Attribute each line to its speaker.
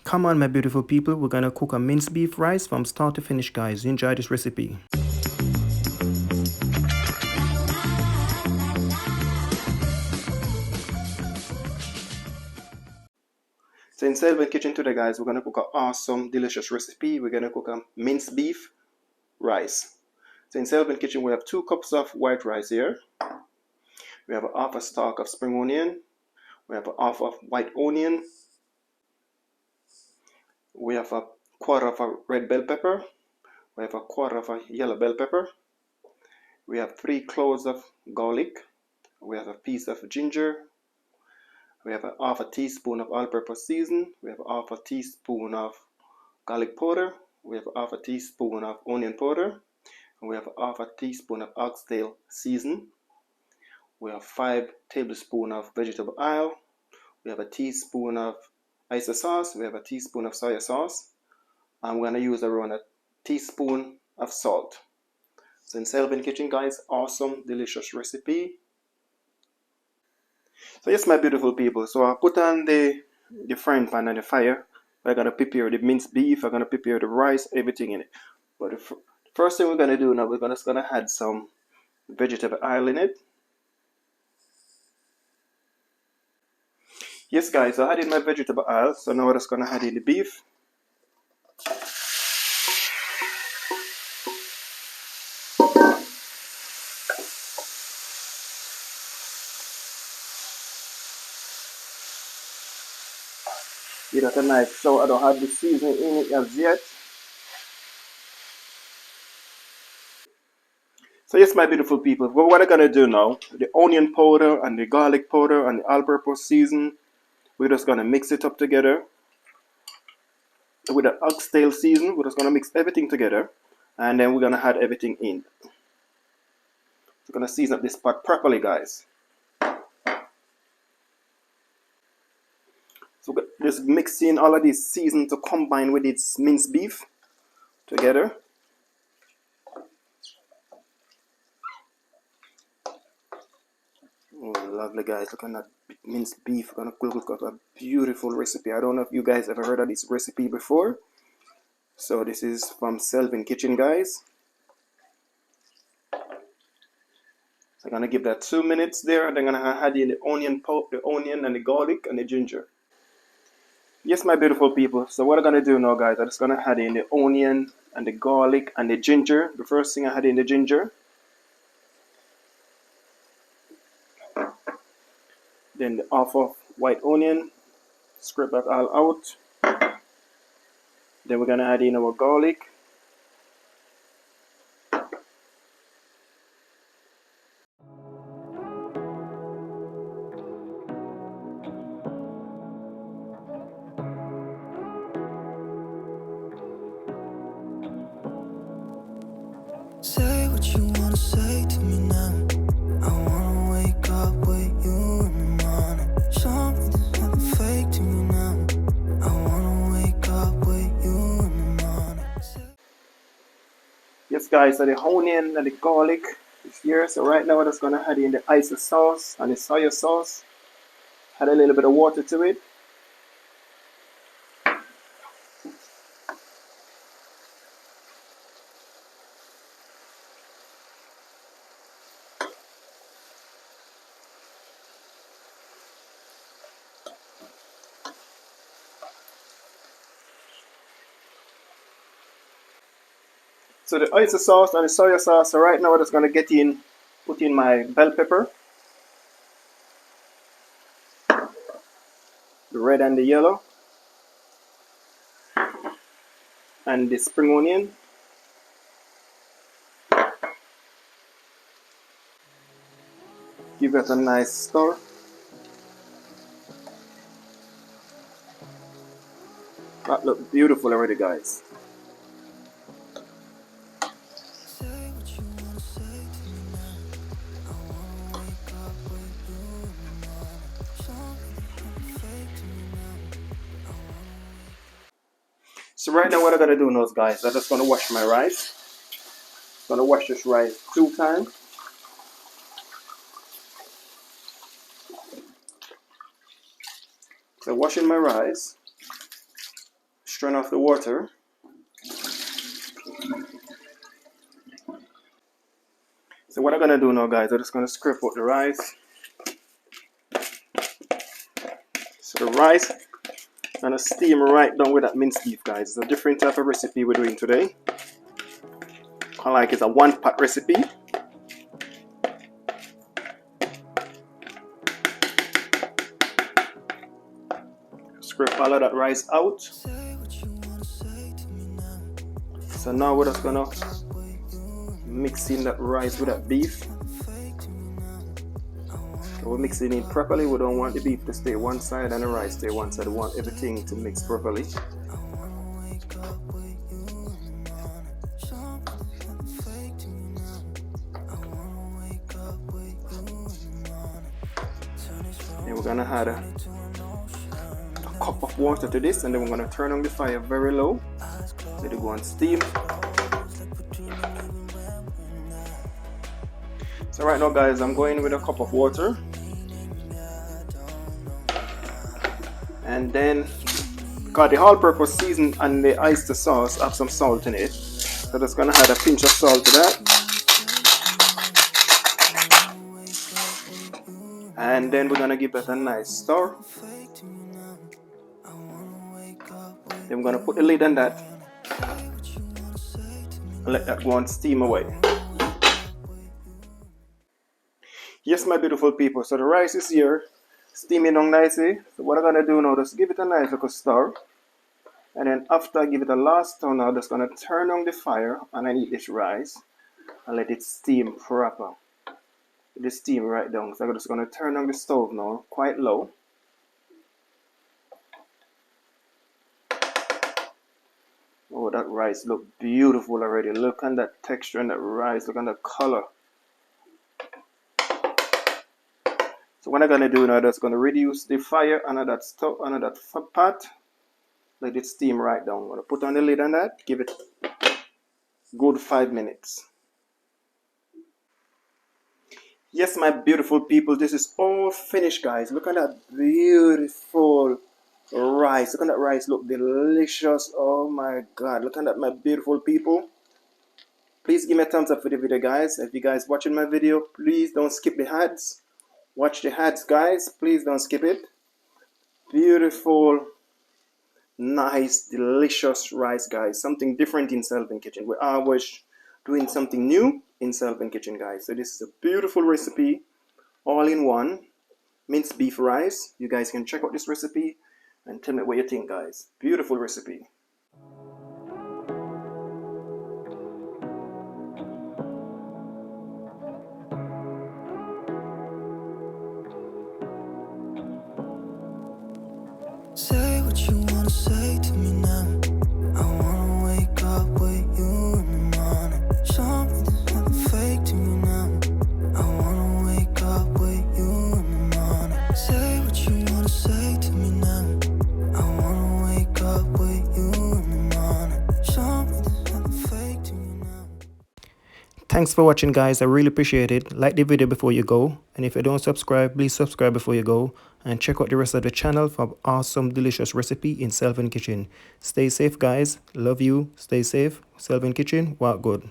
Speaker 1: Come on, my beautiful people, we're gonna cook a minced beef rice from start to finish, guys. Enjoy this recipe. So in Selvin Kitchen today, guys, we're gonna cook an awesome, delicious recipe. We're gonna cook a minced beef rice. So in Selvin Kitchen, we have 2 cups of white rice here. We have half a stalk of spring onion. We have half of white onion. We have a quarter of a red bell pepper. We have a quarter of a yellow bell pepper. We have 3 cloves of garlic. We have a piece of ginger. We have a half a teaspoon of all-purpose season. We have a half a teaspoon of garlic powder. We have a half a teaspoon of onion powder. And we have a half a teaspoon of oxtail season. We have 5 tablespoons of vegetable oil. We have a teaspoon of oyster sauce. We have a teaspoon of soya sauce. And we're going to use around a teaspoon of salt. So in Selvin Kitchen, guys, awesome, delicious recipe. So yes, my beautiful people, so I put on the frying pan on the fire. I'm going to prepare the minced beef. I'm going to prepare the rice, everything in it. But the first thing we're going to do now, we're just going to add some vegetable oil in it. Yes, guys, so I added my vegetable oil. So now we're just going to add in the beef. Give that a knife, so I don't have the seasoning in it as yet. So yes, my beautiful people, what I'm going to do now, the onion powder and the garlic powder and the all-purpose season, we're just going to mix it up together. With the oxtail season, we're just going to mix everything together. And then we're going to add everything in. We're going to season up this pot properly, guys. So just mixing all of this season to combine with its minced beef together. Oh, lovely, guys. Look at that minced beef. We're going to cook up a beautiful recipe. I don't know if you guys ever heard of this recipe before. So this is from Selvin Kitchen, guys. So I'm going to give that 2 minutes there. And I'm going to add in the onion and the garlic and the ginger. Yes, my beautiful people. So what I'm going to do now, guys, I'm just going to add in the onion and the garlic and the ginger. The first thing I add in the ginger. Then the half of white onion. Scrape that all out. Then we're going to add in our garlic.
Speaker 2: Say what you wanna say to me now. I wanna wake up with you in the morning. Show me there's nothing fake to me now. I wanna wake up with you in the morning.
Speaker 1: Yes, guys, so the onion and the garlic is here. So right now we're just going to add in the oyster sauce and the soya sauce. Add a little bit of water to it. So the oyster sauce and the soya sauce. So right now we're just going to put in my bell pepper. The red and the yellow. And the spring onion. Give it a nice stir. That looks beautiful already, guys. So right now what I'm going to do now, guys, I'm just going to wash my rice. I'm going to wash this rice 2 times. So washing my rice. Strain off the water. So what I'm gonna do now, guys, I'm just gonna scrape out the rice. So the rice, I'm gonna steam right down with that minced beef, guys. It's a different type of recipe we're doing today. Kind of like it's a one-pot recipe. Scrape all of that rice out. So now we're just gonna mix in that rice with that beef. So we're mixing it properly. We don't want the beef to stay one side and the rice stay one side. We want everything to mix properly. And we're gonna add a cup of water to this, and then we're gonna turn on the fire very low. Let it go on steam. So right now, guys, I'm going with a cup of water, and then got the all-purpose season and the oyster sauce have some salt in it. So just gonna add a pinch of salt to that, and then we're gonna give that a nice stir. Then we're gonna put the lid on that and let that go and steam away. Yes, my beautiful people, so the rice is here, steaming down nicely. So what I'm gonna do now, just give it a nice little stir, and then after I give it a last stir, now I'm just gonna turn on the fire and I eat this rice and let it steam proper. Let it steam right down. So I'm just gonna turn on the stove now, quite low. Oh, that rice look beautiful already. Look at that texture and that rice. Look at the color. So what I'm gonna do now, I'm just gonna reduce the fire under that stove, under that pot. Let it steam right down. I'm gonna put on the lid on that. Give it good 5 minutes. Yes, my beautiful people, this is all finished, guys. Look at that beautiful rice. Look at that rice. Look delicious. Oh my God. Look at that, my beautiful people. Please give me a thumbs up for the video, guys. If you guys watching my video, please don't skip the ads. Watch the ads, guys. Please don't skip it. Beautiful, nice, delicious rice, guys. Something different in Selvin Kitchen. We're always doing something new in Selvin Kitchen, guys. So this is a beautiful recipe, all in one. Minced beef rice. You guys can check out this recipe and tell me what you think, guys. Beautiful recipe.
Speaker 2: Say what you wanna say to me now. I wanna wake up with you in the morning. Show me there's nothing fake to me now. I wanna wake up with you in the morning. Say what you wanna say to me now. I wanna wake up with you in the morning. Show me there's nothing fake to me now.
Speaker 1: Thanks for watching, guys. I really appreciate it. Like the video before you go, and if you don't subscribe, please subscribe before you go, and check out the rest of the channel for awesome delicious recipe in Selvin Kitchen. Stay safe, guys. Love you. Stay safe. Selvin Kitchen, walk good.